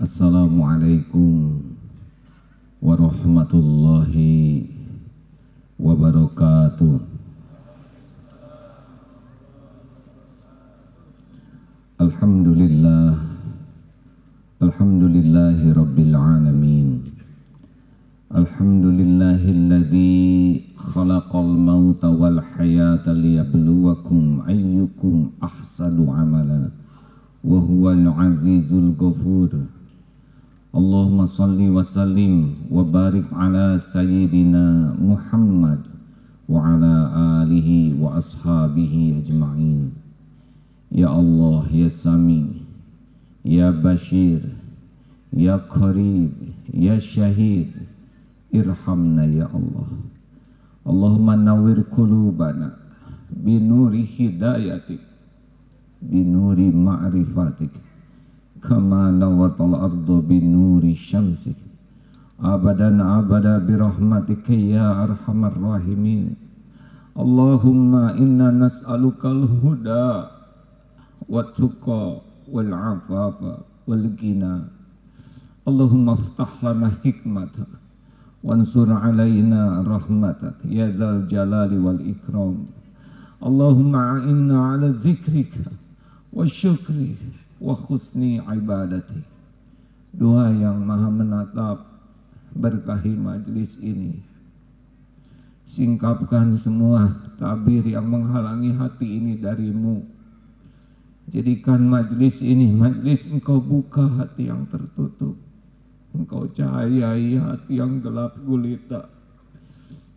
Assalamualaikum warahmatullahi wabarakatuh. Alhamdulillah, alhamdulillahi rabbil alamin. Alhamdulillahilladzi khalaqal mauta wal hayata liyabluwakum ayyukum ahsanu amala wa huwal azizul ghafur. Allahumma salli wa sallim wa barik ala sayyidina Muhammad wa ala alihi wa ashabihi ajma'in. Ya Allah, ya Sami, ya Bashir, ya Qarib, ya Syahid, irhamna ya Allah. Allahumma nawwir qulubana binuri hidayatik, binuri ma'rifatik, kama nawatal ardu binuri syamsik, abadan abada birahmatika ya arhamar rahimin. Allahumma inna nas'alukal huda wat tuqa wal afafa wal ghina. Allahumma iftah lana hikmatak wansur alaina rahmatak ya dzal jalali wal ikram. Allahumma a'inna ala dzikrika wa syukrika wa khusni ibadati. Doa yang maha menatap, berkahi majlis ini. Singkapkan semua tabir yang menghalangi hati ini darimu. Jadikan majlis ini majlis engkau buka hati yang tertutup, engkau cahayai hati yang gelap gulita,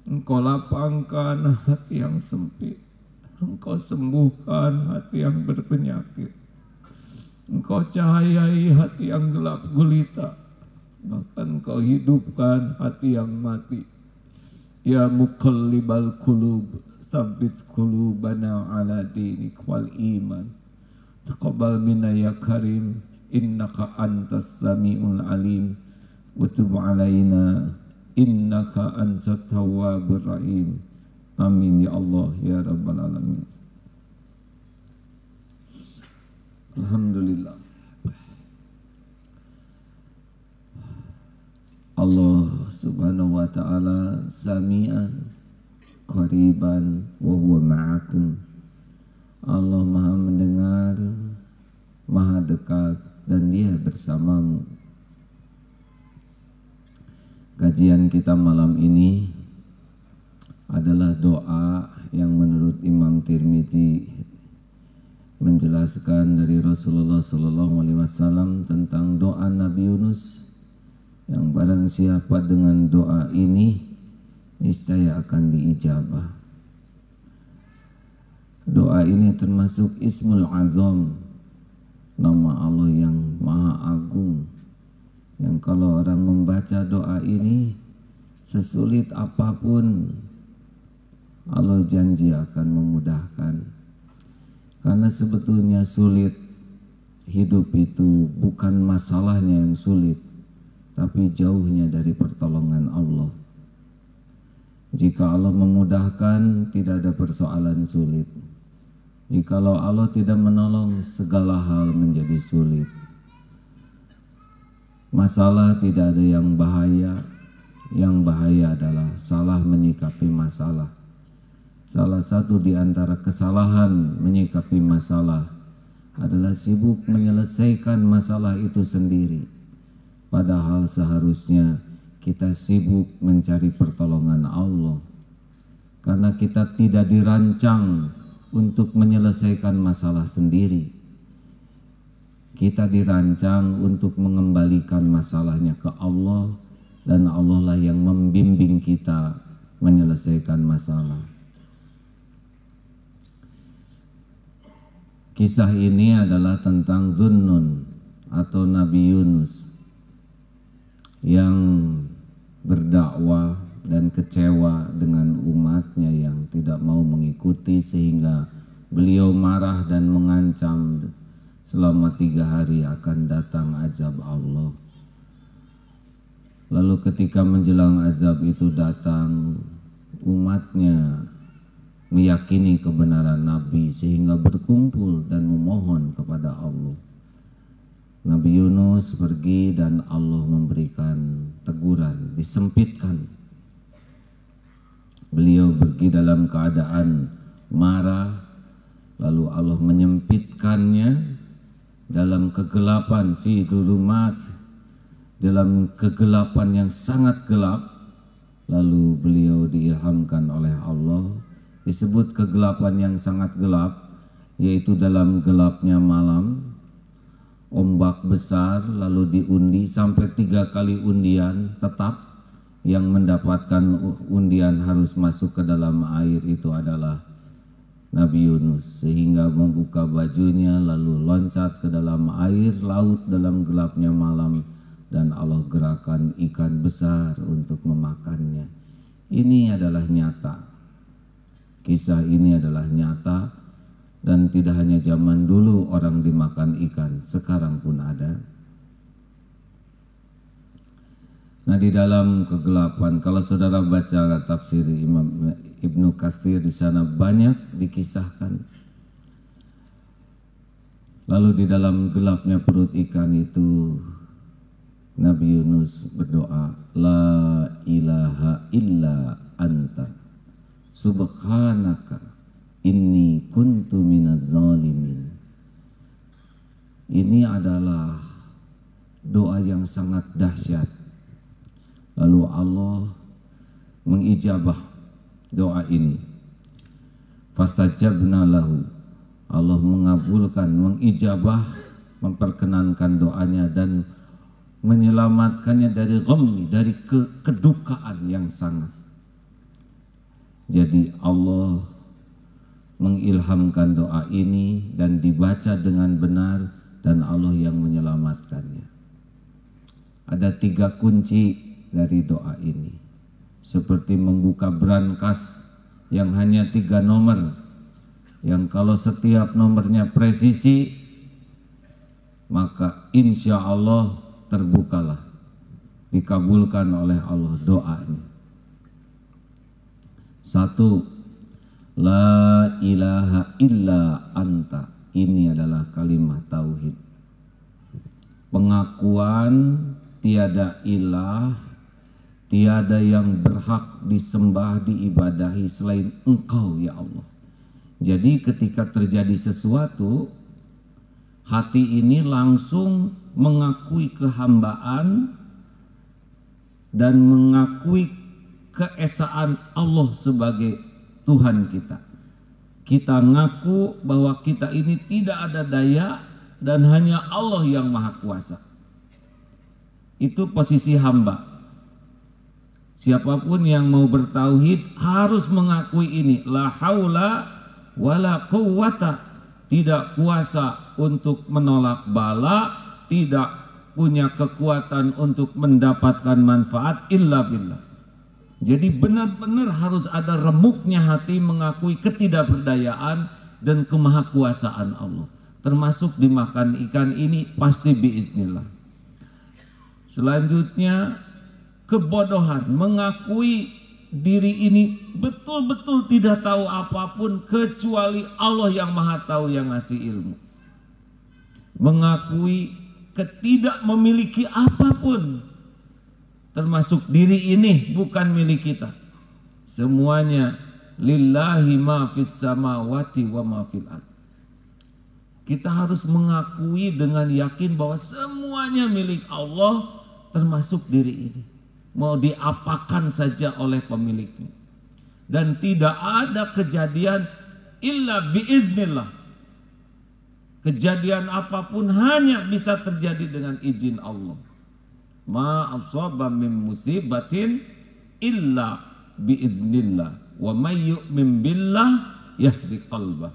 engkau lapangkan hati yang sempit, engkau sembuhkan hati yang berpenyakit, engkau cahayai hati yang gelap gulita, bahkan engkau hidupkan hati yang mati. Ya muqallibal qulub, tsabbit qulubana ala dinik wal iman. Taqabbal minna ya karim, innaka antas samiul alim, wa tub alaina innaka antat tawwabur rahim. Amin ya Allah ya rabbal alamin. Alhamdulillah. Allah subhanahu wa ta'ala sami'an qariban wa huwa ma'akum. Allah maha mendengar, maha dekat, dan dia bersamamu. Kajian kita malam ini adalah doa yang menurut Imam Tirmidzi menjelaskan dari Rasulullah SAW tentang doa Nabi Yunus, yang barang siapa dengan doa ini niscaya akan diijabah. Doa ini termasuk Ismul Azam, nama Allah yang maha agung, yang kalau orang membaca doa ini sesulit apapun Allah janji akan memudahkan. Karena sebetulnya sulit hidup itu bukan masalahnya yang sulit, tapi jauhnya dari pertolongan Allah. Jika Allah memudahkan, tidak ada persoalan sulit. Jikalau Allah tidak menolong, segala hal menjadi sulit. Masalah tidak ada yang bahaya. Yang bahaya adalah salah menyikapi masalah. Salah satu di antara kesalahan menyikapi masalah adalah sibuk menyelesaikan masalah itu sendiri. Padahal seharusnya kita sibuk mencari pertolongan Allah. Karena kita tidak dirancang untuk menyelesaikan masalah sendiri. Kita dirancang untuk mengembalikan masalahnya ke Allah, dan Allah lah yang membimbing kita menyelesaikan masalah. Kisah ini adalah tentang Zunnun atau Nabi Yunus yang berdakwah dan kecewa dengan umatnya yang tidak mau mengikuti, sehingga beliau marah dan mengancam selama 3 hari akan datang azab Allah. Lalu ketika menjelang azab itu datang, umatnya meyakini kebenaran Nabi sehingga berkumpul dan memohon kepada Allah. Nabi Yunus pergi dan Allah memberikan teguran, disempitkan. Beliau pergi dalam keadaan marah, lalu Allah menyempitkannya dalam kegelapan, fi dhulumat, dalam kegelapan yang sangat gelap. Lalu beliau diilhamkan oleh Allah, disebut kegelapan yang sangat gelap, yaitu dalam gelapnya malam, ombak besar, lalu diundi sampai 3 kali undian, tetap yang mendapatkan undian harus masuk ke dalam air itu adalah Nabi Yunus, sehingga membuka bajunya lalu loncat ke dalam air laut dalam gelapnya malam, dan Allah gerakan ikan besar untuk memakannya. Ini adalah nyata, kisah ini adalah nyata. Dan tidak hanya zaman dulu orang dimakan ikan, sekarang pun ada. Nah, di dalam kegelapan, kalau saudara baca tafsir Imam Ibnu Katsir, di sana banyak dikisahkan. Lalu di dalam gelapnya perut ikan itu, Nabi Yunus berdoa, la ilaha illa anta subhanaka inni kuntu minadz zalimin. Ini adalah doa yang sangat dahsyat. Lalu Allah mengijabah doa ini. Fastajabna lahu. Allah mengabulkan, mengijabah, memperkenankan doanya dan menyelamatkannya dari ghammi, dari kedukaan yang sangat. Jadi Allah mengilhamkan doa ini dan dibaca dengan benar, dan Allah yang menyelamatkannya. Ada 3 kunci dari doa ini, seperti membuka brankas yang hanya 3 nomor, yang kalau setiap nomornya presisi, maka insya Allah terbukalah, dikabulkan oleh Allah doanya. 1. La ilaha illa anta. Ini adalah kalimat tauhid. Pengakuan tiada ilah, tiada yang berhak disembah, diibadahi selain Engkau ya Allah. Jadi ketika terjadi sesuatu, hati ini langsung mengakui kehambaan dan mengakui keesaan Allah sebagai Tuhan kita. Kita ngaku bahwa kita ini tidak ada daya dan hanya Allah yang maha kuasa. Itu posisi hamba. Siapapun yang mau bertauhid harus mengakui ini. La haula wala quwwata. Tidak kuasa untuk menolak bala, tidak punya kekuatan untuk mendapatkan manfaat illa billah. Jadi benar-benar harus ada remuknya hati mengakui ketidakberdayaan dan kemahakuasaan Allah. Termasuk dimakan ikan ini pasti biiznillah. Selanjutnya kebodohan, mengakui diri ini betul-betul tidak tahu apapun kecuali Allah yang maha tahu yang ngasih ilmu. Mengakui ketidak memiliki apapun, termasuk diri ini bukan milik kita. Semuanya lillahi ma fis samawati wa ma fil ardh. Kita harus mengakui dengan yakin bahwa semuanya milik Allah, termasuk diri ini. Mau diapakan saja oleh pemiliknya. Dan tidak ada kejadian illa biiznillah. Kejadian apapun hanya bisa terjadi dengan izin Allah. Ma asaba min musibatin illa biiznillah wa may yu'min billah yahdi qalbah.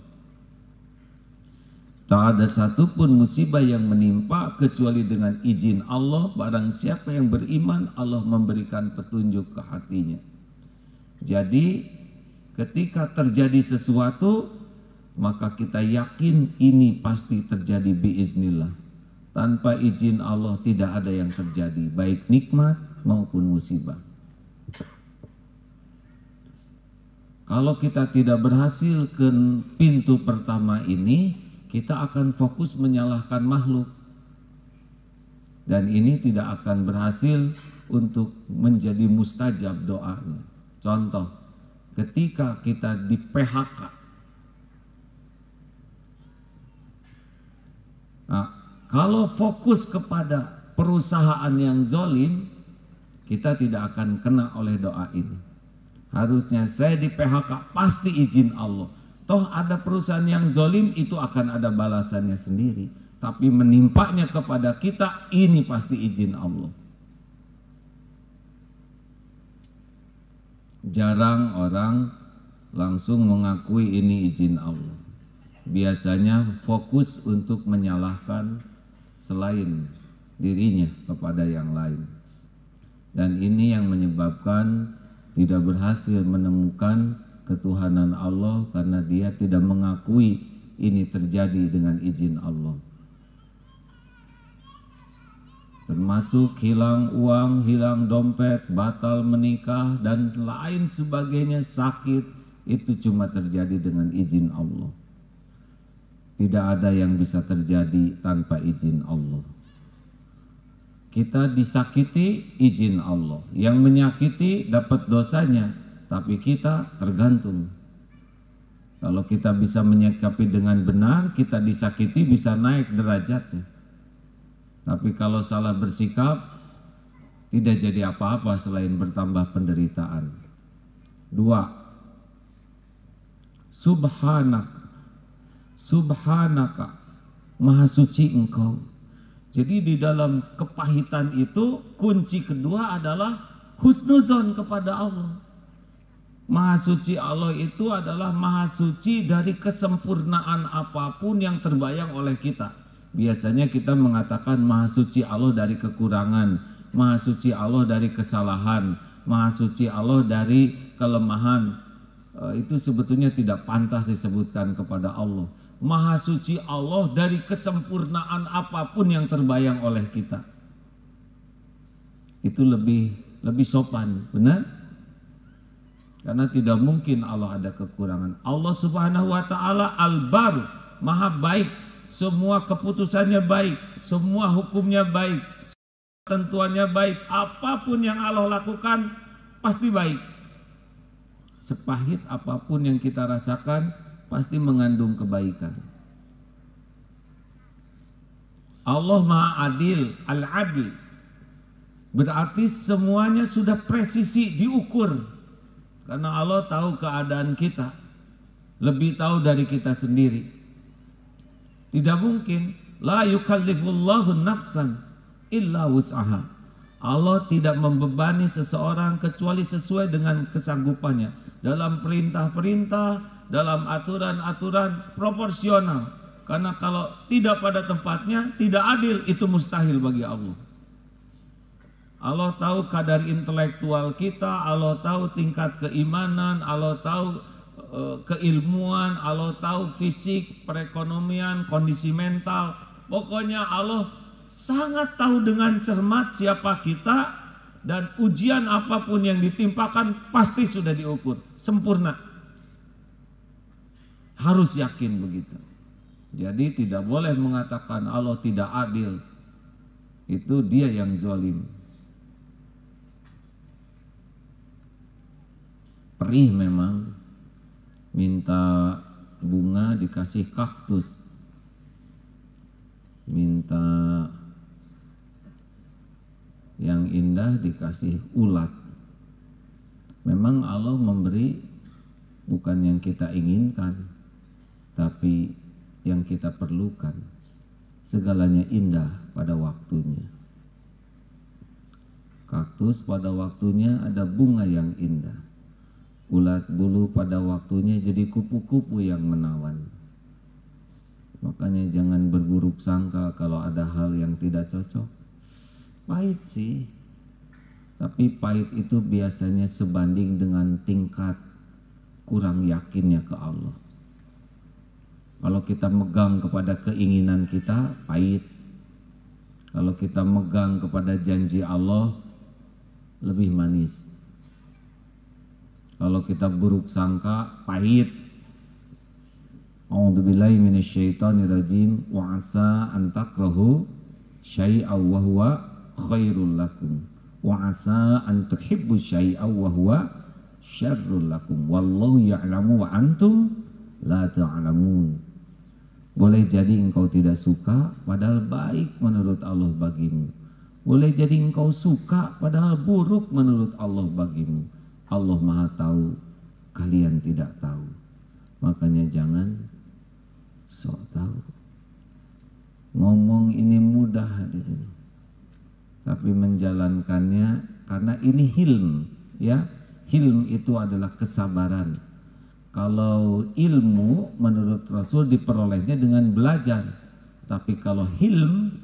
Tak ada satupun musibah yang menimpa kecuali dengan izin Allah. Barang siapa yang beriman, Allah memberikan petunjuk ke hatinya. Jadi ketika terjadi sesuatu, maka kita yakin ini pasti terjadi biiznillah. Tanpa izin Allah tidak ada yang terjadi, baik nikmat maupun musibah. Kalau kita tidak berhasil ke pintu pertama ini, kita akan fokus menyalahkan makhluk. dan ini tidak akan berhasil untuk menjadi mustajab doanya. Contoh, ketika kita di PHK, nah, kalau fokus kepada perusahaan yang zolim, kita tidak akan kena oleh doa ini. Harusnya saya di PHK pasti izin Allah. Toh ada perusahaan yang zolim, itu akan ada balasannya sendiri. Tapi menimpanya kepada kita, ini pasti izin Allah. Jarang orang langsung mengakui ini izin Allah. Biasanya fokus untuk menyalahkan selain dirinya kepada yang lain. Dan ini yang menyebabkan tidak berhasil menemukan ketuhanan Allah karena dia tidak mengakui ini terjadi dengan izin Allah. Termasuk hilang uang, hilang dompet, batal menikah, dan lain sebagainya, sakit, itu cuma terjadi dengan izin Allah. Tidak ada yang bisa terjadi tanpa izin Allah. Kita disakiti, izin Allah. Yang menyakiti dapat dosanya, tapi kita tergantung. Kalau kita bisa menyikapi dengan benar, kita disakiti bisa naik derajatnya. Tapi kalau salah bersikap, tidak jadi apa-apa selain bertambah penderitaan. 2. Subhanaka, Maha Suci Engkau. Jadi di dalam kepahitan itu kunci kedua adalah husnuzon kepada Allah. Maha Suci Allah itu adalah Maha Suci dari kesempurnaan apapun yang terbayang oleh kita. Biasanya kita mengatakan Maha Suci Allah dari kekurangan, Maha Suci Allah dari kesalahan, Maha Suci Allah dari kelemahan. Itu sebetulnya tidak pantas disebutkan kepada Allah. Maha Suci Allah dari kesempurnaan apapun yang terbayang oleh kita. Itu lebih sopan, benar? Karena tidak mungkin Allah ada kekurangan. Allah Subhanahu wa taala Al-Bar, Maha baik, semua keputusannya baik, semua hukumnya baik, tentuannya baik, apapun yang Allah lakukan pasti baik. Sepahit apapun yang kita rasakan pasti mengandung kebaikan. Allah Maha Adil, Al-Adil. Berarti semuanya sudah presisi diukur. Karena Allah tahu keadaan kita, lebih tahu dari kita sendiri. Tidak mungkin, la yukallifullahu nafsan illa wus'aha. Allah tidak membebani seseorang kecuali sesuai dengan kesanggupannya. Dalam perintah-perintah, dalam aturan-aturan proporsional. Karena kalau tidak pada tempatnya, tidak adil, itu mustahil bagi Allah. Allah tahu kadar intelektual kita, Allah tahu tingkat keimanan, Allah tahu keilmuan, Allah tahu fisik, perekonomian, kondisi mental. Pokoknya Allah sangat tahu dengan cermat siapa kita, dan ujian apapun yang ditimpakan pasti sudah diukur, sempurna. Harus yakin begitu. Jadi tidak boleh mengatakan Allah tidak adil. Itu dia yang zalim. Perih memang, minta bunga dikasih kaktus, minta yang indah dikasih ulat. Memang Allah memberi bukan yang kita inginkan, tapi yang kita perlukan. Segalanya indah pada waktunya. Kaktus pada waktunya ada bunga yang indah. Ulat bulu pada waktunya jadi kupu-kupu yang menawan. Makanya jangan berburuk sangka kalau ada hal yang tidak cocok. Pahit sih, tapi pahit itu biasanya sebanding dengan tingkat kurang yakinnya ke Allah. Kalau kita megang kepada keinginan kita, pahit. Kalau kita megang kepada janji Allah, lebih manis. Kalau kita buruk sangka, pahit. A'udzubillahi minasyaitonirrajim. Wa asa an takrahu syai'aw wa huwa khairul lakum wa asa an tuhibbu syai'aw wa huwa syarrul lakum wallahu ya'lamu wa antum la ta'lamun. Boleh jadi engkau tidak suka padahal baik menurut Allah bagimu. Boleh jadi engkau suka padahal buruk menurut Allah bagimu. Allah Maha tahu, kalian tidak tahu. Makanya jangan sok tahu. Ngomong ini mudah hadirin, tapi menjalankannya, karena ini hilm, ya. Hilm itu adalah kesabaran. Kalau ilmu menurut Rasul diperolehnya dengan belajar, tapi kalau hilm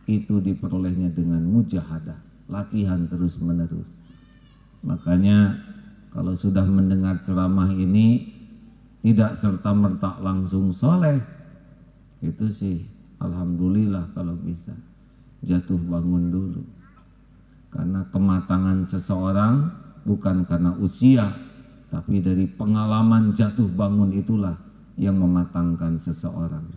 itu diperolehnya dengan mujahadah, latihan terus menerus. Makanya kalau sudah mendengar ceramah ini tidak serta-merta langsung soleh, itu sih alhamdulillah kalau bisa jatuh bangun dulu. Karena kematangan seseorang bukan karena usia, tapi dari pengalaman jatuh bangun itulah yang mematangkan seseorang.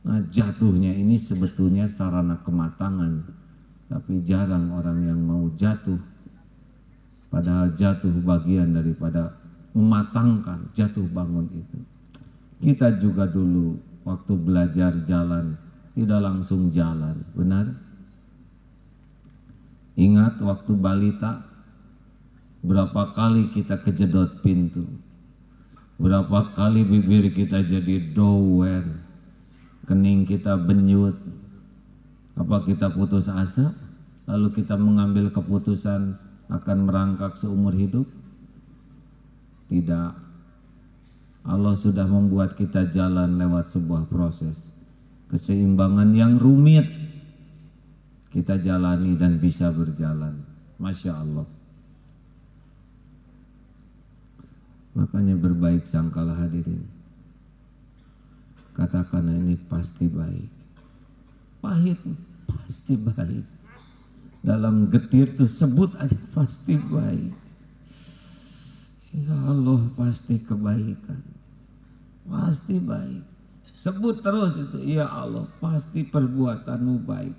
Nah, jatuhnya ini sebetulnya sarana kematangan, tapi jarang orang yang mau jatuh. Padahal jatuh bagian daripada mematangkan jatuh bangun itu. Kita juga dulu waktu belajar jalan tidak langsung jalan, benar? Ingat waktu balita, berapa kali kita kejedot pintu, berapa kali bibir kita jadi dower, kening kita benyut. Apa kita putus asa? Lalu kita mengambil keputusan akan merangkak seumur hidup? Tidak. Allah sudah membuat kita jalan lewat sebuah proses keseimbangan yang rumit. Kita jalani dan bisa berjalan. Masya Allah. Makanya berbaik sangkalah hadirin. Katakan ini pasti baik. Pahit pasti baik. Dalam getir tuh sebut aja pasti baik. Ya Allah pasti kebaikan. Pasti baik. Sebut terus itu, ya Allah pasti perbuatanmu baik.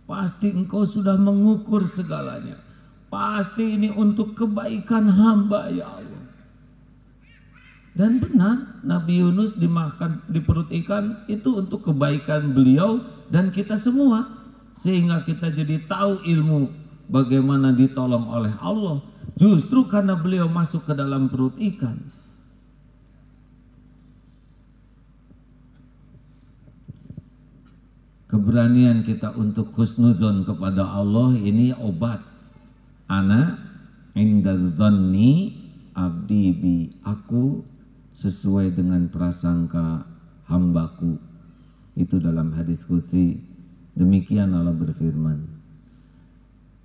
Pasti engkau sudah mengukur segalanya. Pasti ini untuk kebaikan hamba ya Allah. Dan benar Nabi Yunus dimakan di perut ikan itu untuk kebaikan beliau dan kita semua. Sehingga kita jadi tahu ilmu bagaimana ditolong oleh Allah. Justru karena beliau masuk ke dalam perut ikan. Keberanian kita untuk husnuzon kepada Allah ini obat. Ana inda dzanni abdi bi, aku sesuai dengan prasangka hambaku. Itu dalam hadis qudsi. Demikian Allah berfirman.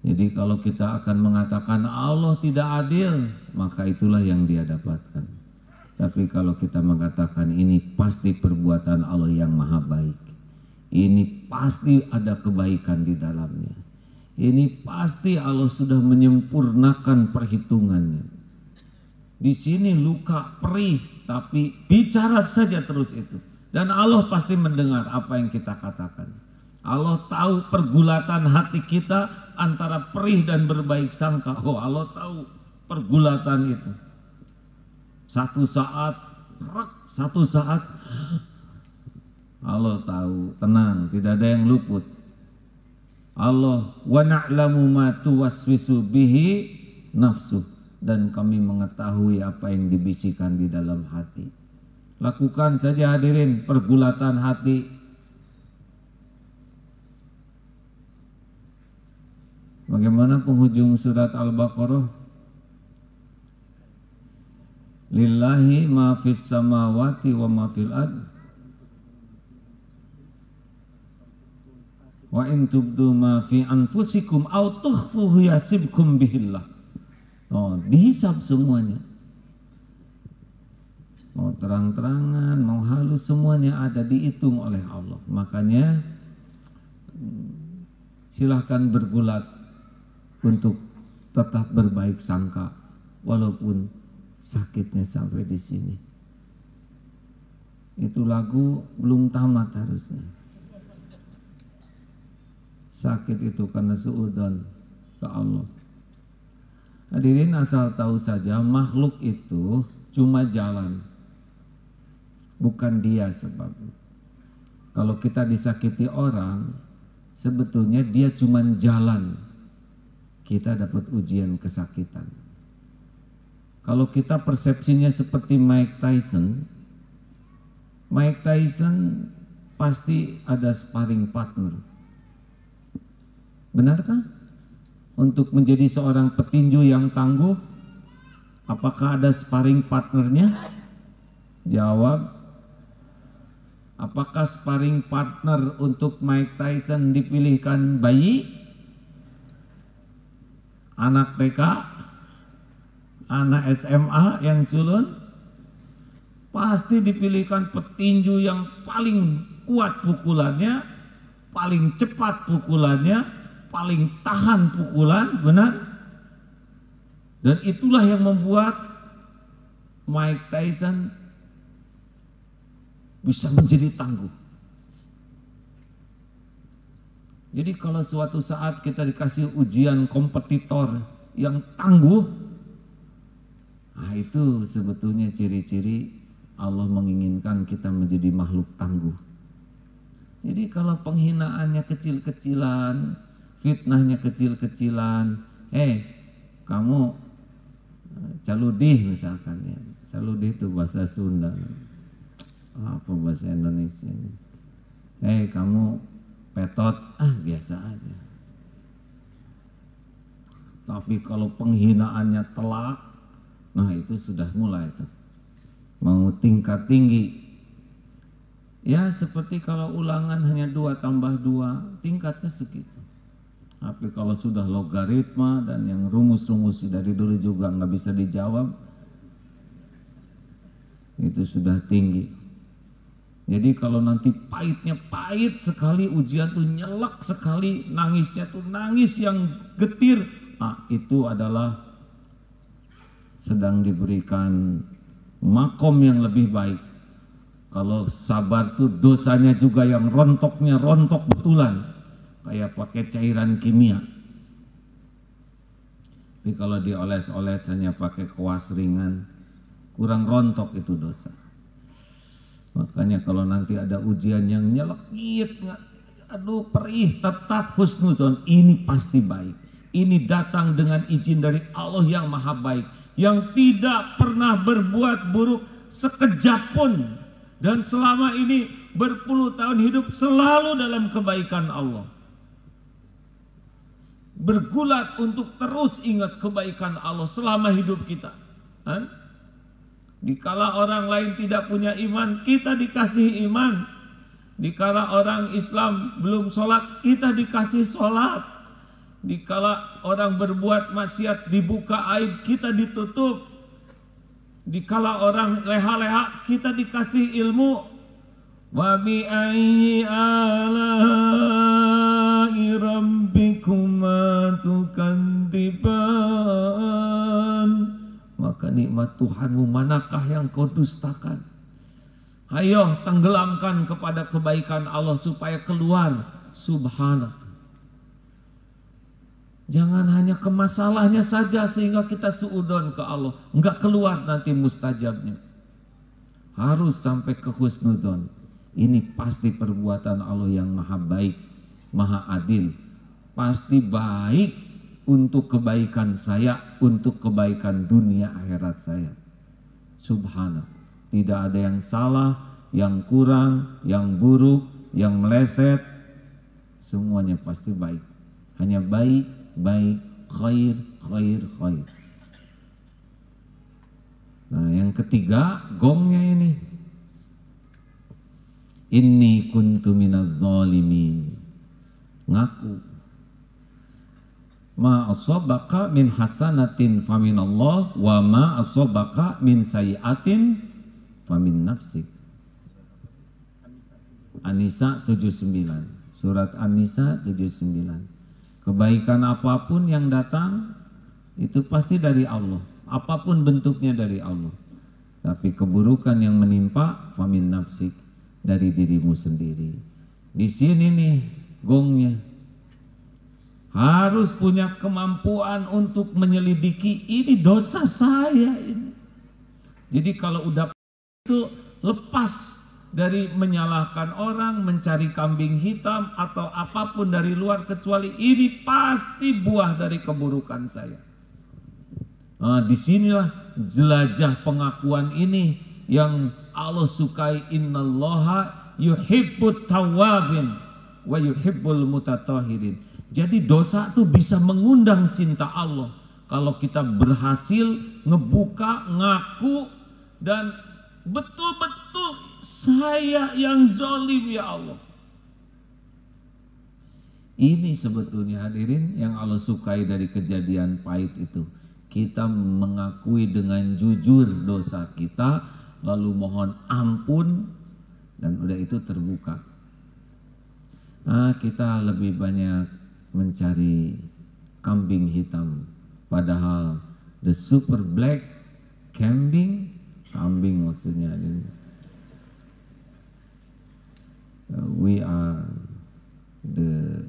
Jadi kalau kita akan mengatakan Allah tidak adil, maka itulah yang dia dapatkan. Tapi kalau kita mengatakan ini pasti perbuatan Allah yang maha baik, ini pasti ada kebaikan di dalamnya, ini pasti Allah sudah menyempurnakan perhitungannya. Di sini luka perih, tapi bicara saja terus itu, dan Allah pasti mendengar apa yang kita katakan. Allah tahu pergulatan hati kita antara perih dan berbaik sangka. Oh, Allah tahu pergulatan itu. Satu saat Allah tahu, tenang, tidak ada yang luput. Allah wa na'lamu ma tuwaswisu bihi nafsuh, dan kami mengetahui apa yang dibisikkan di dalam hati. Lakukan saja hadirin pergulatan hati. Bagaimana penghujung surat Al-Baqarah? Lillahi ma fis samawati wa ma fil ard. Wa in tubdu ma fi anfusikum aw tukhfuhu yasibkum bihillah. Oh, dihisab semuanya. Mau terang-terangan, mau halus, semuanya ada dihitung oleh Allah. Makanya silahkan bergulat untuk tetap berbaik sangka walaupun sakitnya sampai di sini. Itu lagu belum tamat harusnya. sakit itu karena suudzon ke Allah. Hadirin, asal tahu saja makhluk itu cuma jalan, bukan dia sebabnya. Kalau kita disakiti orang, sebetulnya dia cuma jalan, kita dapat ujian kesakitan. Kalau kita persepsinya seperti Mike Tyson pasti ada sparring partner. Benarkah? Untuk menjadi seorang petinju yang tangguh, apakah ada sparring partnernya? Jawab. Apakah sparring partner untuk Mike Tyson dipilihkan bayi, anak TK, anak SMA yang culun? Pasti dipilihkan petinju yang paling kuat pukulannya, paling cepat pukulannya, paling tahan pukulan, benar? Dan itulah yang membuat Mike Tyson bisa menjadi tangguh. Jadi kalau suatu saat kita dikasih ujian kompetitor yang tangguh, nah itu sebetulnya ciri-ciri Allah menginginkan kita menjadi makhluk tangguh. Jadi kalau penghinaannya kecil-kecilan, fitnahnya kecil-kecilan, kamu caludih misalkan ya. Caludih itu bahasa Sunda. Apa bahasa Indonesia? Kamu petot, biasa aja. Tapi kalau penghinaannya telak, nah itu sudah mulai tuh. Mau tingkat tinggi. Ya seperti kalau ulangan hanya 2 tambah 2, tingkatnya segitu. Tapi kalau sudah logaritma dan yang rumus-rumus dari dulu juga nggak bisa dijawab, itu sudah tinggi. Jadi kalau nanti pahitnya pahit sekali, ujian tuh nyelak sekali, nangisnya tuh nangis yang getir, itu adalah sedang diberikan makom yang lebih baik. Kalau sabar tuh dosanya juga yang rontoknya rontok betulan, kayak pakai cairan kimia. Tapi kalau dioles-oles hanya pakai kuas ringan, kurang rontok itu dosa. Makanya kalau nanti ada ujian yang nyelekit, aduh perih, tetap husnuzon, ini pasti baik. Ini datang dengan izin dari Allah yang maha baik, yang tidak pernah berbuat buruk sekejap pun, dan selama ini berpuluh tahun hidup selalu dalam kebaikan Allah. Bergulat untuk terus ingat kebaikan Allah selama hidup kita. Dikala orang lain tidak punya iman, kita dikasih iman. Dikala orang Islam belum sholat, kita dikasih sholat. Dikala orang berbuat maksiat dibuka aib, kita ditutup. Dikala orang leha-leha, kita dikasih ilmu. Wa bi ayyi ala'i rabbikuma tukadziban. Maka nikmat Tuhanmu manakah yang kau dustakan? Ayo tenggelamkan kepada kebaikan Allah supaya keluar subhanak. Jangan hanya ke masalahnya saja sehingga kita suudon ke Allah, enggak keluar nanti mustajabnya. Harus sampai ke husnuzon. Ini pasti perbuatan Allah yang maha baik, maha adil. Pasti baik untuk kebaikan saya, untuk kebaikan dunia akhirat saya. Subhanallah. Tidak ada yang salah, yang kurang, yang buruk, yang meleset. Semuanya pasti baik. Hanya baik, baik, khair, khair, khair. Nah yang ketiga, gongnya ini. Inni kuntu minaz zalimin. Ngaku. Ma asabaka min hasanatin faminallah wa ma asabaka min sayiatin famin nafsik. An-Nisa 79. Surat An-Nisa 79. Kebaikan apapun yang datang itu pasti dari Allah. Apapun bentuknya dari Allah. Tapi keburukan yang menimpa famin nafsik, dari dirimu sendiri. Di sini nih gongnya. harus punya kemampuan untuk menyelidiki ini dosa saya ini. Jadi kalau udah itu lepas dari menyalahkan orang, mencari kambing hitam atau apapun dari luar, kecuali ini pasti buah dari keburukan saya. Nah, disinilah jelajah pengakuan ini yang Allah sukai. Innallaha yuhibbut tawwabin wa yuhibbul mutatahhirin. Jadi dosa itu bisa mengundang cinta Allah kalau kita berhasil ngebuka, ngaku, dan betul-betul saya yang zalim ya Allah. Ini sebetulnya hadirin yang Allah sukai dari kejadian pahit itu. Kita mengakui dengan jujur dosa kita, lalu mohon ampun, dan udah itu terbuka. Nah, kita lebih banyak mencari kambing hitam, padahal the super black kambing maksudnya ini. We are the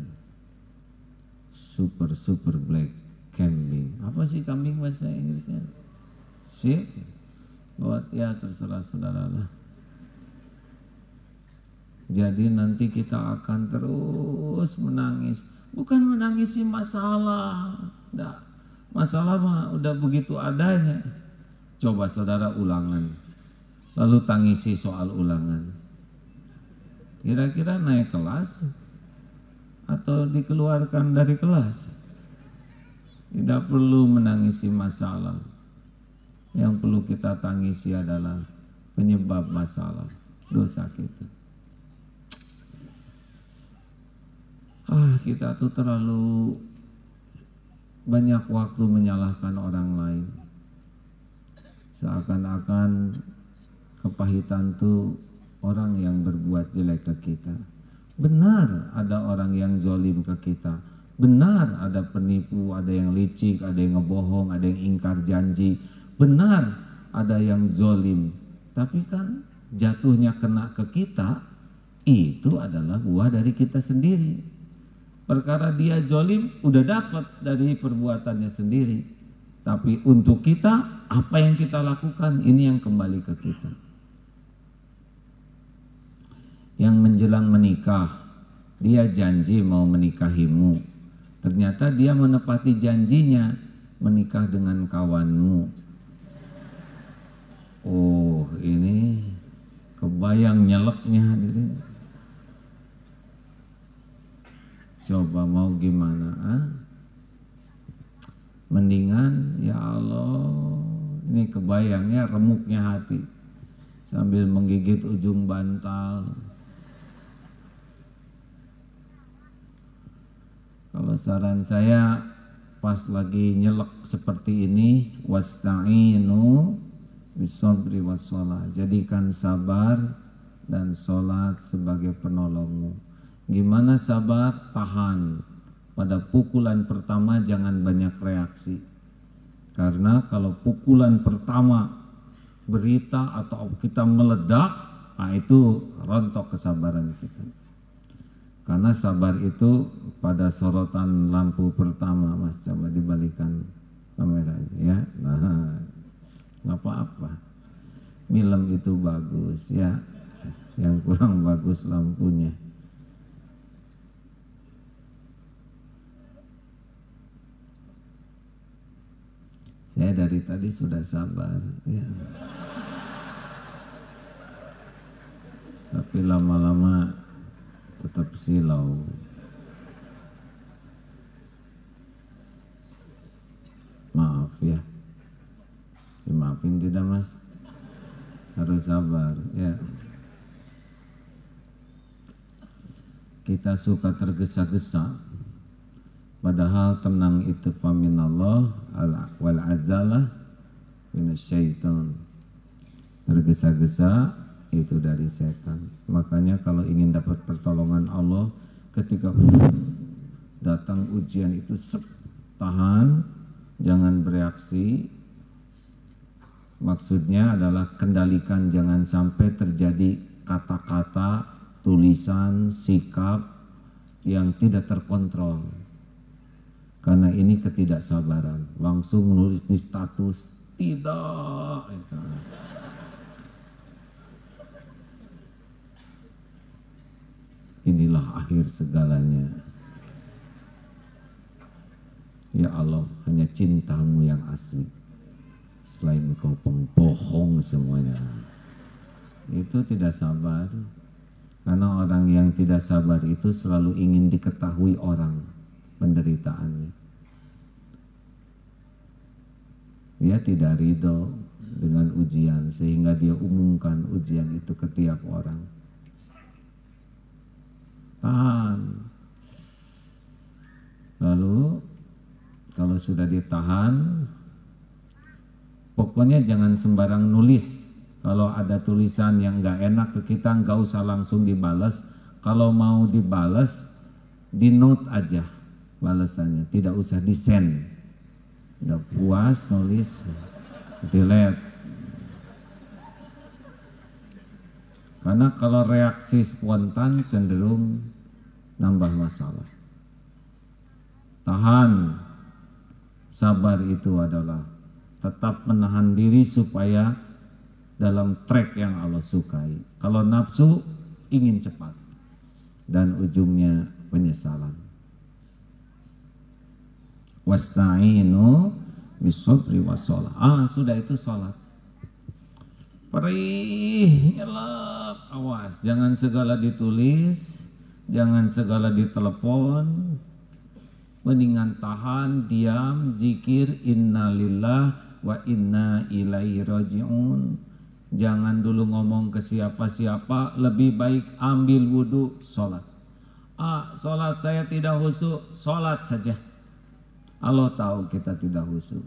super black kambing. Apa sih kambing bahasa Inggrisnya? Sheep? Buat ya terserah saudara lah. Jadi nanti kita akan terus menangis. Bukan menangisi masalah. Nggak. Masalah mah udah begitu adanya. Coba saudara ulangan. Lalu tangisi soal ulangan. Kira-kira naik kelas atau dikeluarkan dari kelas? Tidak perlu menangisi masalah. Yang perlu kita tangisi adalah penyebab masalah, dosa kita. Kita tuh terlalu banyak waktu menyalahkan orang lain. Seakan-akan kepahitan tuh orang yang berbuat jelek ke kita. Benar ada orang yang zalim ke kita. Benar ada penipu, ada yang licik, ada yang ngebohong, ada yang ingkar janji. Benar ada yang zalim. Tapi kan jatuhnya kena ke kita, itu adalah buah dari kita sendiri. Perkara dia zalim udah dapat dari perbuatannya sendiri. Tapi untuk kita, apa yang kita lakukan, ini yang kembali ke kita. Yang menjelang menikah, dia janji mau menikahimu. Ternyata dia menepati janjinya, menikah dengan kawanmu. Oh, ini kebayang nyeleknya hadirin. Coba mau gimana? Mendingan ya Allah, ini kebayangnya remuknya hati sambil menggigit ujung bantal. Kalau saran saya pas lagi nyelek seperti ini, wasta'inu bisabri wassalah. Jadikan sabar dan sholat sebagai penolongmu. Gimana sabar? Tahan. Pada pukulan pertama jangan banyak reaksi. Karena kalau pukulan pertama berita atau kita meledak, nah itu rontok kesabaran kita. Karena sabar itu pada sorotan lampu pertama, Mas, coba dibalikan kameranya ya. Nah, nggak apa-apa. Film itu bagus ya. Yang kurang bagus lampunya. Saya dari tadi sudah sabar ya. Tapi lama-lama tetap silau. Maaf ya. Dimaafin tidak, Mas? Harus sabar ya. Kita suka tergesa-gesa, padahal tenang itu faminallah wal azalah minasyaiton. Tergesa-gesa itu dari setan. Makanya kalau ingin dapat pertolongan Allah, ketika datang ujian itu tahan, jangan bereaksi. Maksudnya adalah kendalikan, jangan sampai terjadi kata-kata, tulisan, sikap yang tidak terkontrol. Karena ini ketidaksabaran, langsung nulis di status, tidak. Inilah akhir segalanya. Ya Allah, hanya cintamu yang asli. Selain engkau pembohong semuanya. Itu tidak sabar. Karena orang yang tidak sabar itu selalu ingin diketahui orang penderitaannya. Dia tidak ridho dengan ujian sehingga dia umumkan ujian itu ke tiap orang. Tahan. Lalu kalau sudah ditahan, pokoknya jangan sembarang nulis. Kalau ada tulisan yang nggak enak ke kita, nggak usah langsung dibalas. Kalau mau dibalas, di note aja balasannya, tidak usah di send. Udah puas nulis, delete. Karena kalau reaksi spontan cenderung nambah masalah. Tahan. Sabar itu adalah tetap menahan diri supaya dalam track yang Allah sukai. Kalau nafsu ingin cepat dan ujungnya penyesalan. Wasta'inu bisabri wassalah. Sudah itu sholat. Perih, nyelak, awas, jangan segala ditulis, jangan segala ditelepon. Mendingan tahan, diam, zikir, innalillah wa inna ilaihi raji'un. Jangan dulu ngomong ke siapa-siapa, lebih baik ambil wudhu, sholat. Sholat saya tidak khusyuk, sholat saja. Allah tahu kita tidak khusyuk.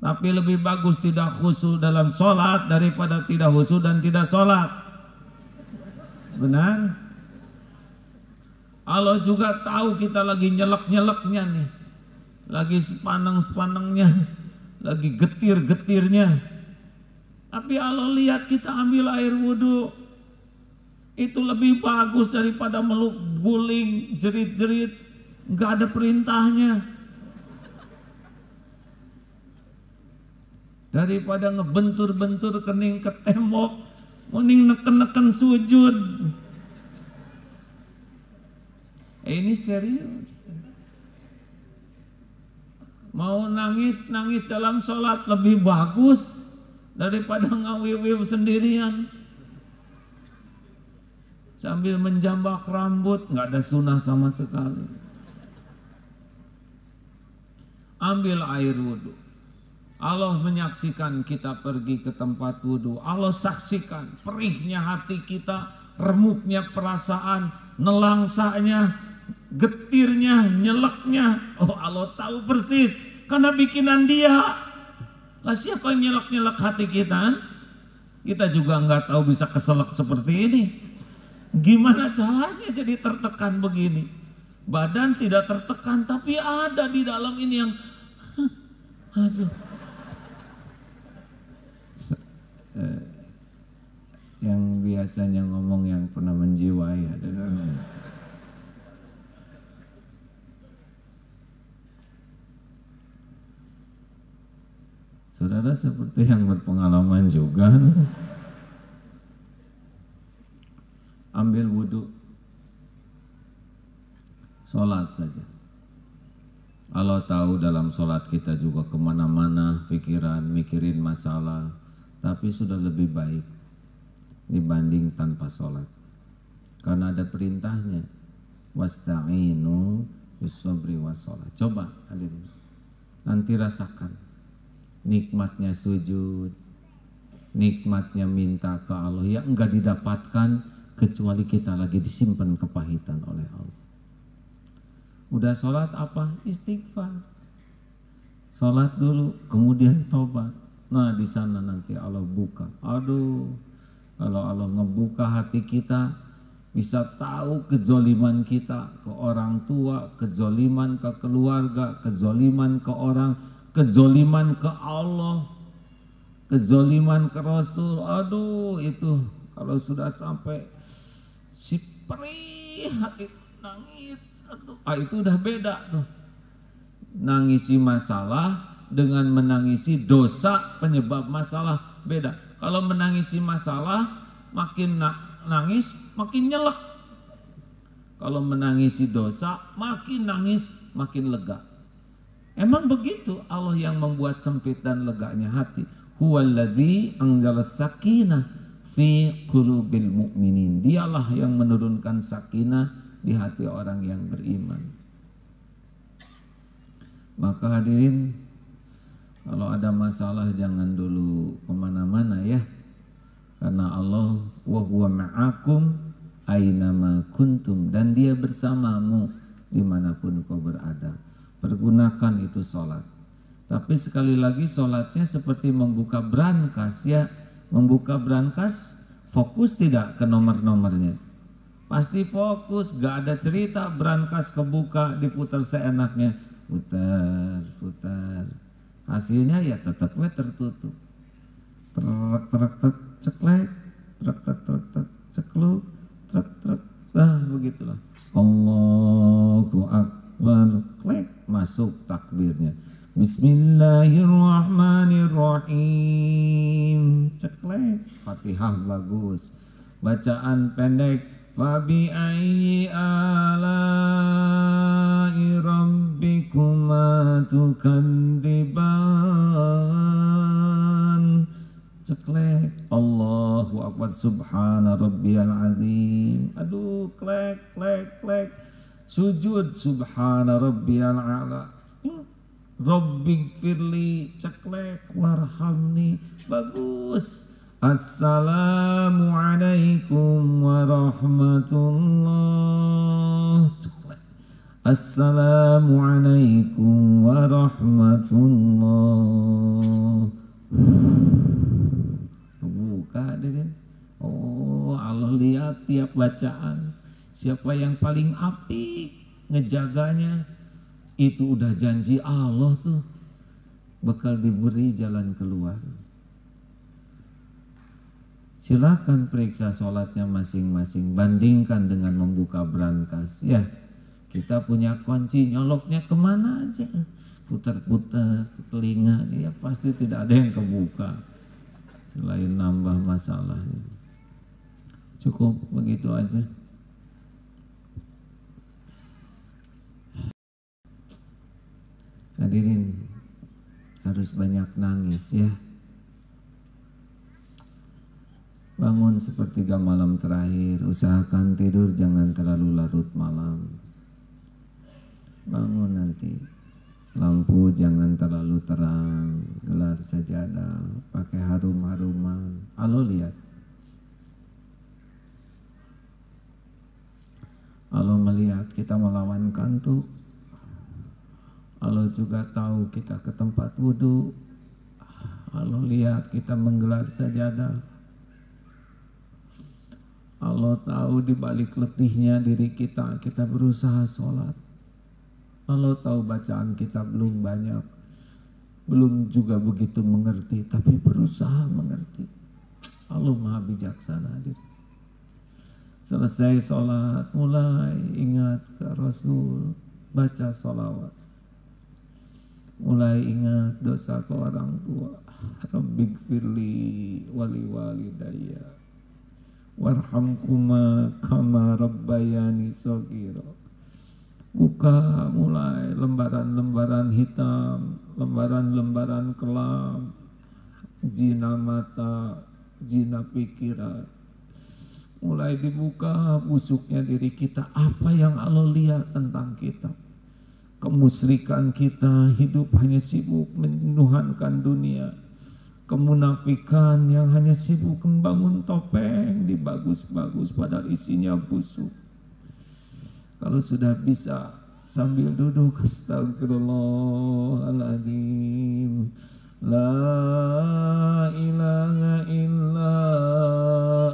Tapi lebih bagus tidak khusyuk dalam sholat daripada tidak khusyuk dan tidak sholat. Benar? Allah juga tahu kita lagi nyelek-nyeleknya nih. Lagi sepaneng-sepanengnya. Lagi getir-getirnya. Tapi Allah lihat kita ambil air wudhu. Itu lebih bagus daripada meluk guling, jerit-jerit. Gak ada perintahnya. Daripada ngebentur-bentur kening ke tembok. Mending neken-neken sujud. Ini serius. Mau nangis-nangis dalam sholat lebih bagus daripada ngawiwiw sendirian. Sambil menjambak rambut, nggak ada sunnah sama sekali. Ambil air wudhu. Allah menyaksikan kita pergi ke tempat wudhu. Allah saksikan perihnya hati kita, remuknya perasaan, nelangsanya, getirnya, nyeleknya. Allah tahu persis karena bikinan Dia. Lah siapa yang nyelek-nyelek hati kita? Kita juga nggak tahu bisa keselak seperti ini. Gimana caranya jadi tertekan begini? Badan tidak tertekan tapi ada di dalam ini yang aduh. Yang biasanya ngomong yang pernah menjiwai adalah saudara seperti yang berpengalaman juga. Ambil wudhu, sholat saja. Allah tahu dalam sholat kita juga kemana-mana pikiran, mikirin masalah. Tapi sudah lebih baik dibanding tanpa sholat. Karena ada perintahnya. Wasta'inu bisabri wassalah. Coba hadirin. Nanti rasakan nikmatnya sujud, nikmatnya minta ke Allah yang enggak didapatkan kecuali kita lagi disimpan kepahitan oleh Allah. Udah sholat apa? Istighfar. Sholat dulu, kemudian tobat. Nah di sana nanti Allah buka. Aduh, kalau Allah ngebuka hati kita, bisa tahu kezoliman kita ke orang tua, kezoliman ke keluarga, kezoliman ke orang, kezoliman ke Allah, kezoliman ke Rasul. Aduh, itu kalau sudah sampai si perih hati nangis, aduh, itu udah beda tuh. nangisi masalah dengan menangisi dosa penyebab masalah beda. Kalau menangisi masalah makin nangis makin nyelek. Kalau menangisi dosa makin nangis makin lega. Emang begitu Allah yang membuat sempit dan leganya hati. Huwallazi anzalas sakinah fi qulubil mu'minin. Dialah yang menurunkan sakinah di hati orang yang beriman. Maka hadirin, kalau ada masalah jangan dulu kemana-mana ya. Karena Allah wa huwa ma'akum aynama kuntum, dan Dia bersamamu dimanapun kau berada. Pergunakan itu sholat. Tapi sekali lagi sholatnya seperti membuka brankas ya. Membuka brankas fokus tidak ke nomor-nomornya. Pasti fokus, gak ada cerita brankas kebuka diputar seenaknya. Putar. Hasilnya ya tetap tertutup. Trek ceklek, trek cekluk, trek. Nah begitulah. Allahu Akbar, klek, masuk takbirnya. Bismillahirrahmanirrahim, ceklek. Fatihah bagus. Bacaan pendek. Fabi ayyi ala'i rabbikuma tukadziban, ceklek. Allahu Akbar, subhana rabbiyal azim. Aduh, klek. Sujud, subhana rabbiyal a'la. Rabbighfirli, ceklek. Warhamni, bagus. Assalamualaikum warahmatullah, ceklek. Assalamualaikum warahmatullah. Buka hadirin. Oh, Allah lihat tiap bacaan. Siapa yang paling apik ngejaganya, itu udah janji Allah tuh bakal diberi jalan keluar. Silakan periksa sholatnya masing-masing, bandingkan dengan membuka brankas. Ya, kita punya kunci, nyoloknya kemana aja, putar-putar ke telinga, ya pasti tidak ada yang kebuka. Selain nambah masalah. Cukup begitu aja. Hadirin, harus banyak nangis ya. Bangun sepertiga malam terakhir, usahakan tidur jangan terlalu larut malam. Bangun nanti, lampu jangan terlalu terang, gelar sajadah, pakai harum-haruman. Allah lihat, Allah melihat kita melawan kantuk. Allah juga tahu kita ke tempat wudhu. Allah lihat kita menggelar sajadah. Allah tahu di balik letihnya diri kita berusaha sholat. Allah tahu bacaan kita belum banyak, belum juga begitu mengerti, tapi berusaha mengerti. Allah Maha Bijaksana. Selesai sholat, mulai ingat ke Rasul, baca sholawat. Mulai ingat dosa ke orang tua. Rabbighfirli wali walidayya warhamhuma kama rabbayani shaghira. Buka mulai lembaran-lembaran hitam, lembaran-lembaran kelam, zina mata, zina pikiran. Mulai dibuka busuknya diri kita, apa yang Allah lihat tentang kita. Kemusyrikan kita, hidup hanya sibuk menuhankan dunia. Kemunafikan yang hanya sibuk membangun topeng dibagus-bagus padahal isinya busuk. Kalau sudah bisa sambil duduk, astagfirullahaladzim, la ilaha illa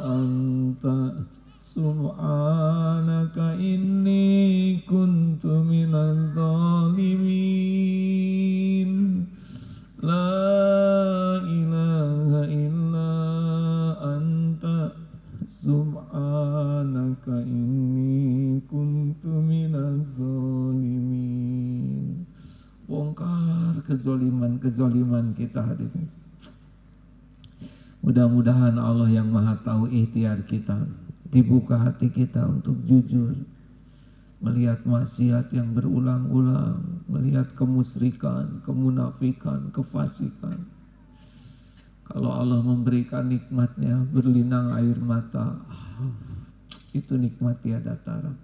anta subhanaka inni kuntu minaz zalimin. La ilaha illa anta subhanaka inni kuntu minaz zalimin. bongkar kezoliman kita hadirin. Mudah-mudahan Allah yang Maha Tahu ikhtiar kita, dibuka hati kita untuk jujur melihat maksiat yang berulang-ulang, melihat kemusyrikan, kemunafikan, kefasikan. Kalau Allah memberikan nikmatnya berlinang air mata, itu nikmat tiada tara.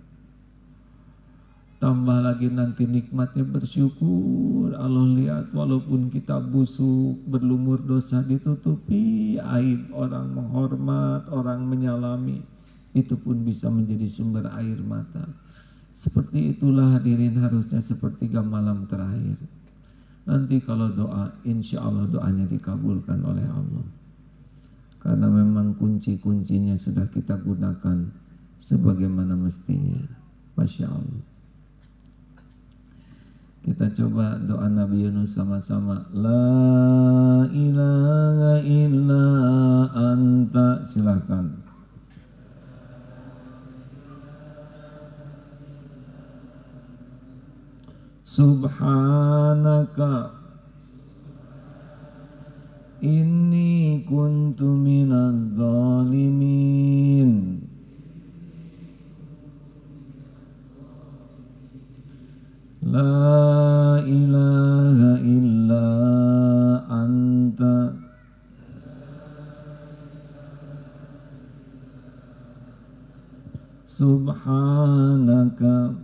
Tambah lagi nanti nikmatnya bersyukur. Allah lihat walaupun kita busuk, berlumur dosa, ditutupi aib, orang menghormat, orang menyalami, itu pun bisa menjadi sumber air mata. Seperti itulah hadirin harusnya sepertiga malam terakhir. Nanti kalau doa, insya Allah doanya dikabulkan oleh Allah. Karena memang kunci-kuncinya sudah kita gunakan sebagaimana mestinya. Masya Allah. Kita coba doa Nabi Yunus sama-sama. La ilaha illa anta. Silakan. Subhanaka inni kuntu minadz zalimin. La ilaha illa anta. Subhanaka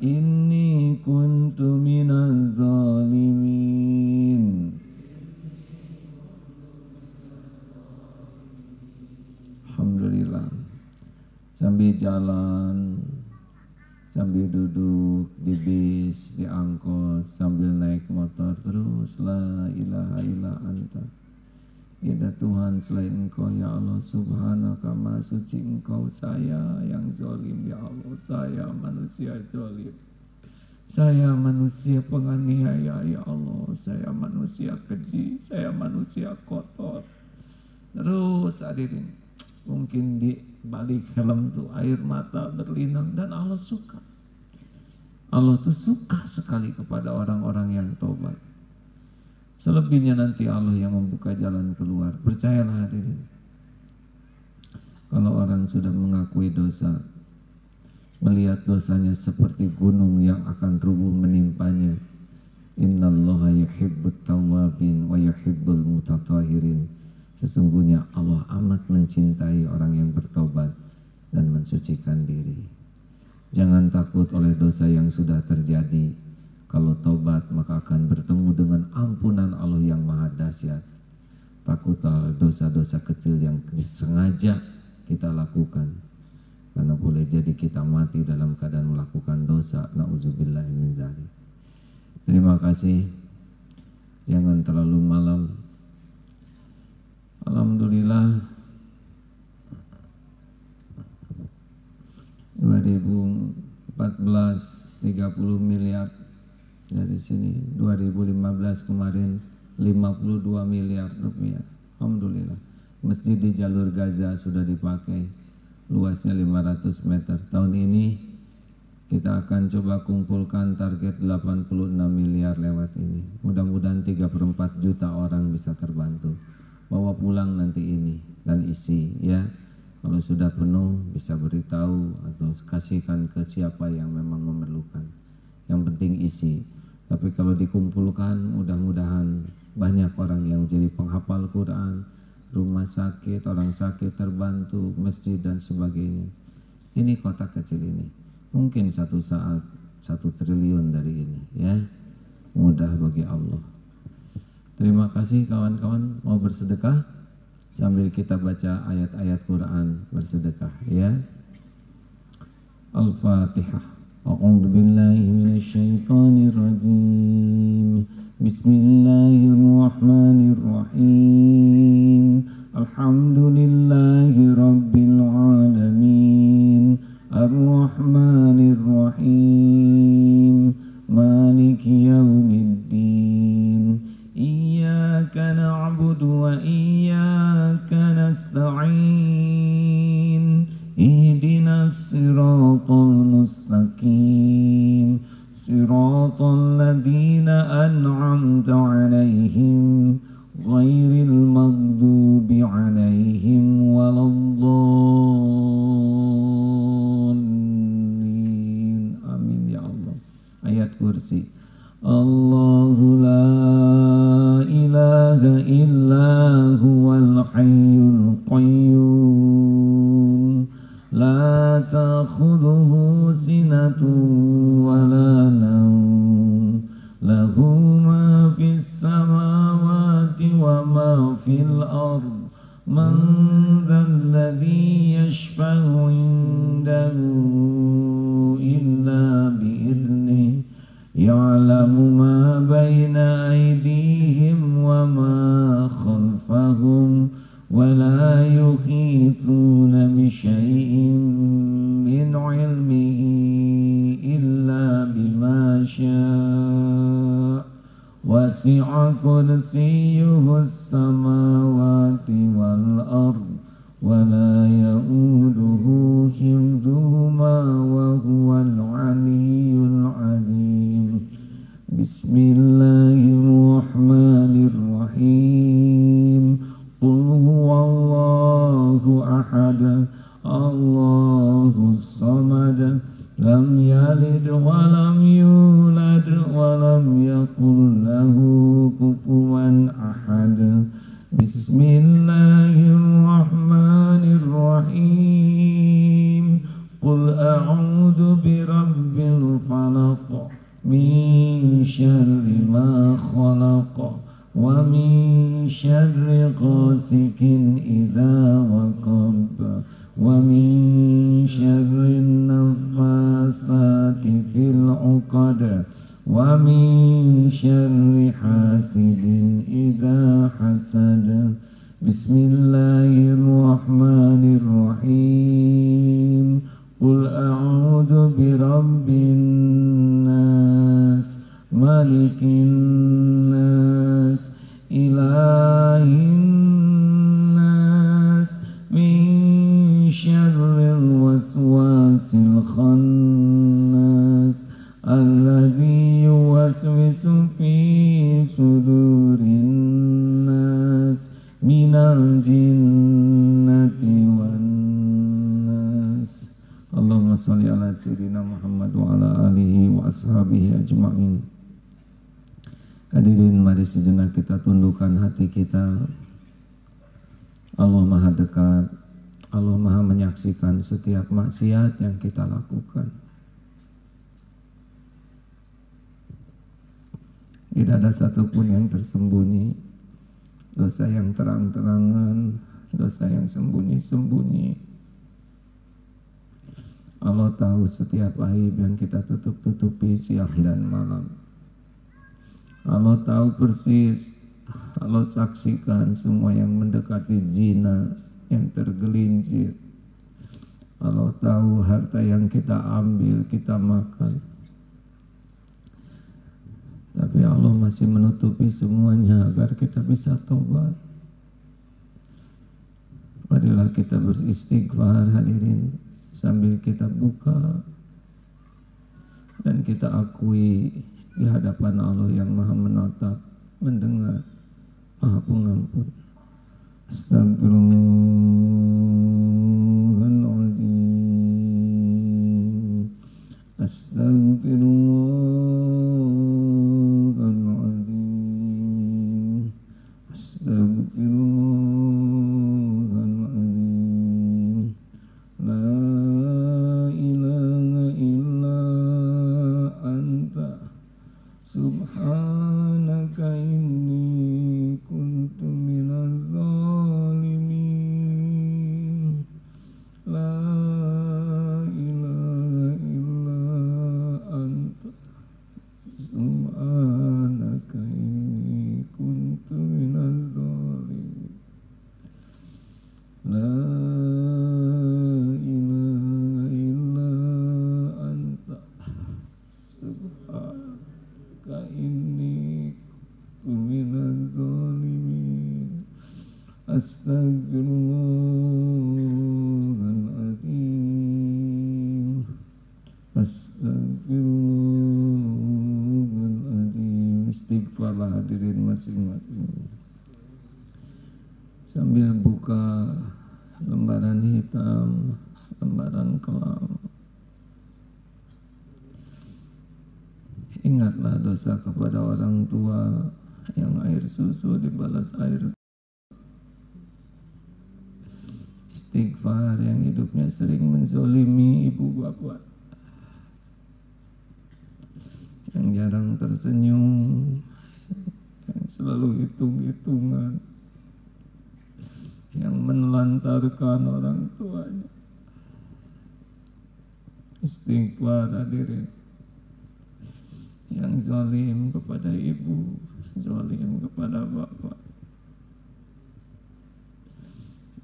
inni kuntu minadz zalimin. Alhamdulillah. Sambil jalan, sambil duduk di bis, di angkot, sambil naik motor, terus la ilaha illa anta. Tiada Tuhan selain Engkau ya Allah. Subhanaka, maha suci Engkau. Saya yang zalim ya Allah. Saya manusia zalim. Saya manusia penganiaya ya Allah. Saya manusia keji. Saya manusia kotor. Terus hadirin, mungkin di balik helm tuh air mata berlinang, dan Allah suka. Allah tuh suka sekali kepada orang-orang yang tobat. Selebihnya nanti Allah yang membuka jalan keluar. Percayalah hadirin, kalau orang sudah mengakui dosa, melihat dosanya seperti gunung yang akan rubuh menimpanya. Innallaha yuhibbut tawwabin wa yuhibbul mutatahhirin. Sesungguhnya Allah amat mencintai orang yang bertobat dan mensucikan diri. Jangan takut oleh dosa yang sudah terjadi. Kalau tobat maka akan bertemu dengan ampunan Allah yang maha dahsyat. Takutlah dosa-dosa kecil yang disengaja kita lakukan, karena boleh jadi kita mati dalam keadaan melakukan dosa. Na'udzubillahi min dzalik. Terima kasih. Jangan terlalu malam. Alhamdulillah 2014 30 miliar. Dari sini 2015 kemarin 52 miliar rupiah. Alhamdulillah. Masjid di jalur Gaza sudah dipakai, luasnya 500 meter. Tahun ini kita akan coba kumpulkan target 86 miliar lewat ini. Mudah-mudahan 3/4 juta orang bisa terbantu. Bawa pulang nanti ini dan isi ya. Kalau sudah penuh bisa beritahu atau kasihkan ke siapa yang memang memerlukan. Yang penting isi. Tapi kalau dikumpulkan, mudah-mudahan banyak orang yang jadi penghafal Quran, rumah sakit, orang sakit terbantu, masjid dan sebagainya. Ini kota kecil ini, mungkin satu saat 1 triliun dari ini ya. Mudah bagi Allah. Terima kasih kawan-kawan. Mau bersedekah sambil kita baca ayat-ayat Quran, bersedekah ya. Al-Fatihah. A'udzu billahi minasyaitonir rajim. Bismillahirrahmanirrahim. Alhamdulillahi rabbil alamin. Ar-Rahmanir Rahim. Maliki yaumiddin. Iyyaka na'budu wa iyyaka nasta'in. Ihdinas siratal mustaqim. صراط الذين أنعمت عليهم غير المغضوب عليهم ولا الضالين آمين يا الله. Ayat kursi. Allahu la ilaha illa huwal hayyul qayyum la ta'khudhuhu sinatun wa la nawm lahu ma fis samawati wa ma fil ard man dhal ladhi yashfa'u indahu illa bi'idhnihi ya'lamu ma baina aydihim wa ma khalfahum wa la yuhituna bi syai'in min 'ilmihi illa bima syaa' wasi'a kursiyyuhu as-samawati wal ard wa la ya'uduhu hifdhuhuma wa huwal 'aliyyul 'azim. Bismillahirrahmanirrahim. Qul huwallahu ahad, Allahus samad, lam yalid wa lam yulad wa lam yakul lahu kufuwan ahad. Bismillahirrahmanirrahim. Qul a'udzu birabbil falaq min syarri ma khalaq wa min syarri ghasikin idza waqab wa min syarri naffasati fil 'uqad wa min syarri hasidin idza hasad. Bismillahirrahmanirrahim. Qul a'udzu birabbin nas malikin nas ilahin nas min syarril waswasil khannas alladzi yuwaswisu fi sudurin nas minal jinnati wan nas. Allahumma shalli ala sayyidina Muhammad wa ala alihi wa ashabihi ajma'in. Hadirin, mari sejenak kita tundukkan hati kita. Allah Maha dekat, Allah Maha menyaksikan setiap maksiat yang kita lakukan. Tidak ada satupun yang tersembunyi, dosa yang terang-terangan, dosa yang sembunyi-sembunyi. Allah tahu setiap aib yang kita tutup-tutupi siang dan malam. Allah tahu persis, Allah saksikan semua yang mendekati zina, yang tergelincir. Allah tahu harta yang kita ambil, kita makan. Tapi Allah masih menutupi semuanya agar kita bisa tobat. Marilah kita beristighfar, hadirin, sambil kita buka dan kita akui di hadapan Allah yang Maha menatap, mendengar, Maha pengampun. Astagfirullahaladzim, astagfirullahaladzim, astagfirullahaladzim. La ilaha illa anta subhanaka inni kuntu minaz zalimin. La ilaha illa anta subhanaka inni kuntu minaz zalimin. La ilaha illa anta subhanaka inni kuntu minaz zalimin. Astagfirullahaladzim, astagfirullah. Istighfarlah hadirin masing-masing. Sambil buka lembaran hitam, lembaran kelam. Ingatlah dosa kepada orang tua yang air susu dibalas air. Istighfar yang hidupnya sering menzolimi ibu bapak, yang jarang tersenyum, yang selalu hitung-hitungan, yang menelantarkan orang tuanya. Istighfar hadirin. Yang zalim kepada ibu, zalim kepada bapak.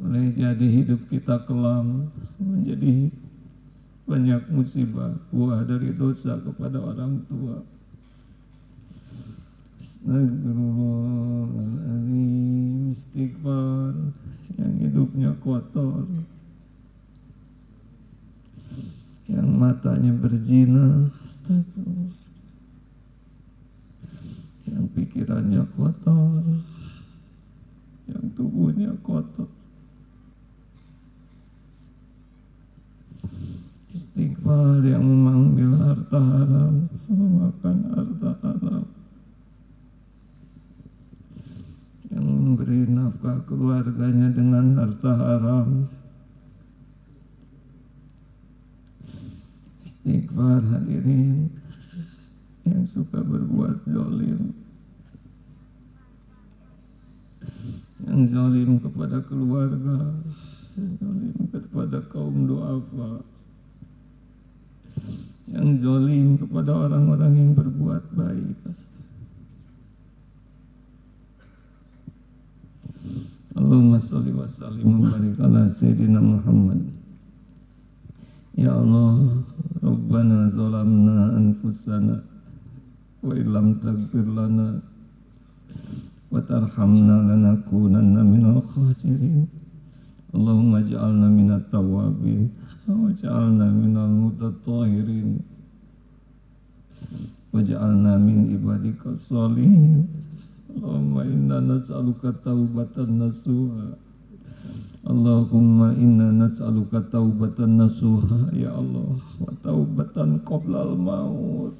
Boleh jadi hidup kita kelam, menjadi banyak musibah, buah dari dosa kepada orang tua. Astagfirullahaladzim. Istighfar yang hidupnya kotor, yang matanya berzina, astagfirullah, yang pikirannya kotor, yang tubuhnya kotor. Istighfar yang memanggil harta haram, memakan harta haram, yang memberi nafkah keluarganya dengan harta haram. Istighfar hadirin yang suka berbuat zalim, yang zalim kepada keluarga, zalim kepada kaum du'afa, yang zalim kepada orang-orang yang berbuat baik. Allahumma sholli wa sallim wa barik ala sayyidina Muhammad. Ya Allah, Rabbana zalamna anfusana wa illam taghfir lana wa tarhamna lanakunanna minal khasirin. Allahumma ij'alna minat tawabin waj'alna minal mutatahhirin waj'alna min ibadika sholihin. Allahumma inna nas'aluka taubatan nasuha. Allahumma inna nas'aluka taubatan nasuha ya Allah, wa taubatan qoblal maut,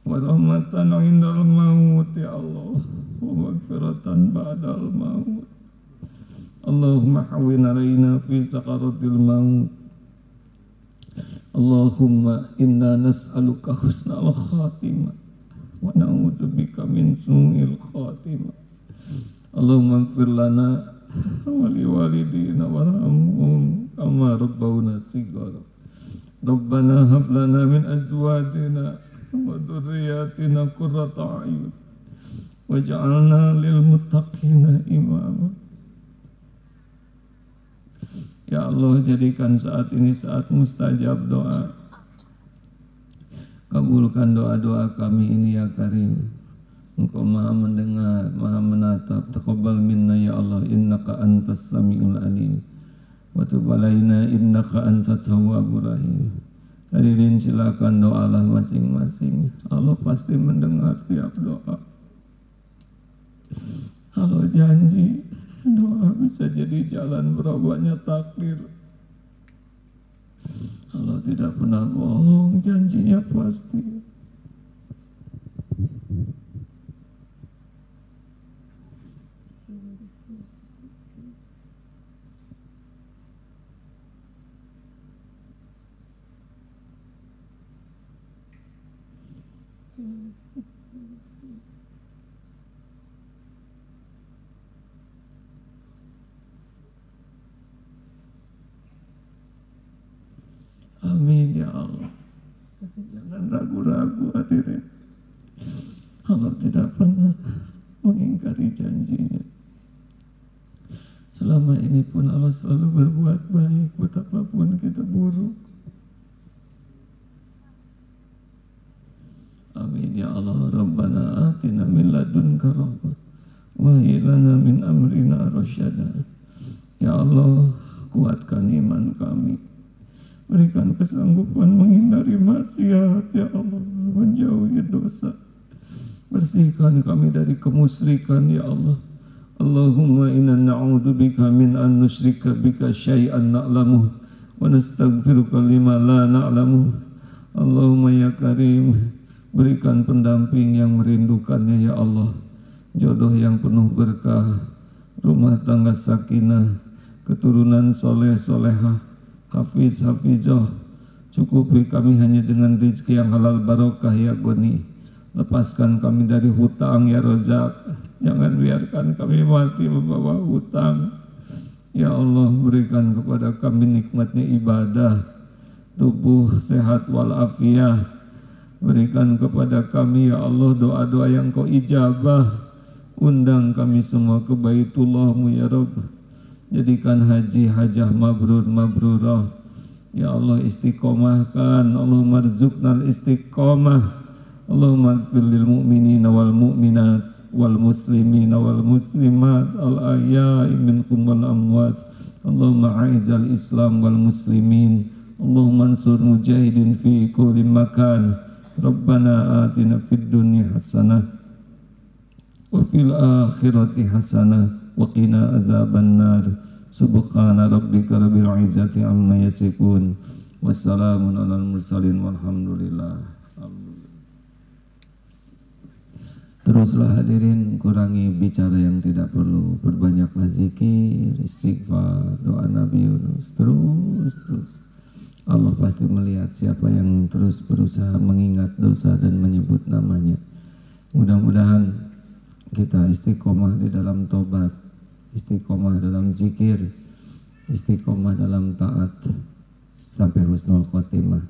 wa rahmatan indal maut ya Allah, wa maghfiratan ba'dal maut. Allahumma hawwin alaina fi sakaratil maut. Allahumma inna nas'aluka husnal khatimah wa na'udzubika min su'il khatimah. Allahumma ighfir lana wa liwalidina warhamhum kama rabbawna shighara. Rabbana hab lana min azwajina wa dhurriyyatina qurrata a'yun waj'alna lil muttaqina imama. Ya Allah, jadikan saat ini saat mustajab doa. Kabulkan doa-doa kami ini ya Karim. Engkau maha mendengar, maha menatap. Taqabbal minna ya Allah, innaka antas sami'ul alim. Wa tub alaina innaka antat tawwabur rahim. Hadirin silakan doalah masing-masing. Allah pasti mendengar tiap doa. Allah janji doa bisa jadi jalan berubahnya takdir. Allah tidak pernah bohong, janjinya pasti. Amin ya Allah. Jangan ragu-ragu hadirin. Allah tidak pernah mengingkari janjinya. Selama ini pun Allah selalu berbuat baik, betapapun kita buruk. Amin ya Allah. Rabbana atina min ladunka rahmah wa hayyi lana min amrina rasyada. Ya Allah, kuatkan iman kami, Berikan kesanggupan menghindari maksiat ya Allah, menjauhi dosa. Bersihkan kami dari kemusyrikan ya Allah. Allahumma inna na'udzubika min an nusyrika bika syai'an na'lamuh wa nastaghfiruka lima la na'lamuh. Allahumma ya Karim, berikan pendamping yang merindukannya ya Allah, jodoh yang penuh berkah, rumah tangga sakinah, keturunan soleh solehah, hafiz hafizah. Cukupi kami hanya dengan rezeki yang halal barokah ya Goni. Lepaskan kami dari hutang ya Rozak. Jangan biarkan kami mati membawa hutang. Ya Allah, berikan kepada kami nikmatnya ibadah, tubuh sehat walafiat. Berikan kepada kami ya Allah doa-doa yang Kau ijabah. Undang kami semua ke Baitullah-Mu ya Rabb. Jadikan haji hajah mabrur mabrurah. Ya Allah, istiqomahkan. Allahumma rzuqnal istiqomah. Allahumma ighfir lil mu'minina wal mu'minat wal muslimina wal muslimat al ahya'i minkum wal amwat. Allahumma a'izal islam wal muslimin. Allahumma ansur mujahidin fi kulli makan. Rabbana atina fid dunya hasanah wa fil akhirati hasanah wa qina adzaban nar. Subhana rabbika rabbil izzati amma yasifun. Wassalamun alal mursalin walhamdulillah. Teruslah hadirin, kurangi bicara yang tidak perlu, perbanyaklah zikir, istighfar, doa Nabi Yunus, terus. Allah pasti melihat siapa yang terus berusaha mengingat dosa dan menyebut namanya. Mudah-mudahan kita istiqomah di dalam tobat, istiqomah dalam zikir, istiqomah dalam taat sampai husnul khotimah.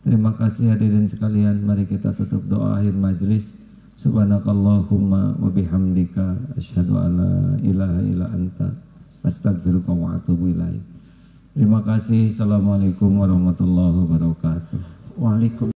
Terima kasih hadirin sekalian, mari kita tutup doa akhir majlis. Subhanakallahumma wa bihamdika asyhadu an la ilaha illa anta astaghfiruka wa atubu ilaik. Terima kasih. Assalamualaikum warahmatullahi wabarakatuh. Waalaikumsalam.